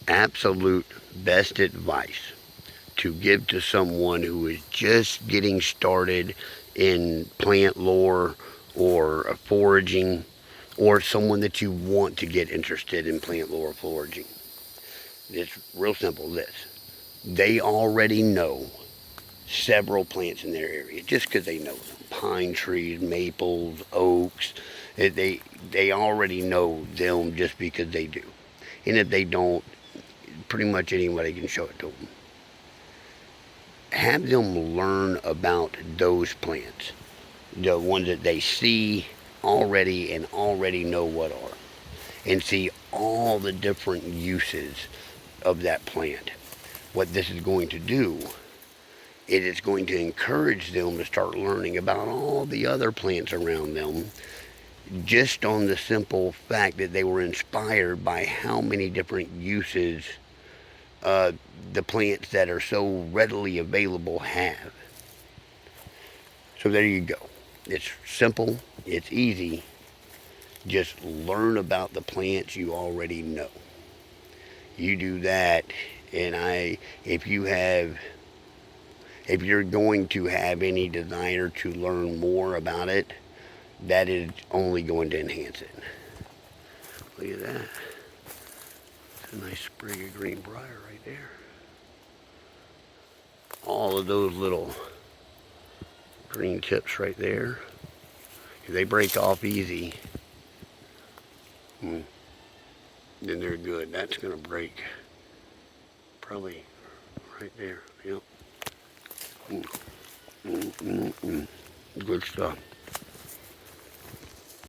absolute best advice to give to someone who is just getting started in plant lore or foraging, or someone that you want to get interested in plant lore or foraging? It's real simple. They already know several plants in their area just because they know them. Pine trees, maples, oaks. They already know them just because they do. And if they don't, pretty much anybody can show it to them. Have them learn about those plants, the ones that they see already and already know what are, and see all the different uses of that plant. What this is going to do, it is going to encourage them to start learning about all the other plants around them, just on the simple fact that they were inspired by how many different uses the plants that are so readily available have. So there you go. It's simple, it's easy. Just learn about the plants you already know. You do that, and if you're going to have any desire to learn more about it, that is only going to enhance it. Look at that. That's a nice sprig of green briar right there. All of those little green tips right there, they break off easy, then they're good. That's going to break probably right there. Yep. Good stuff.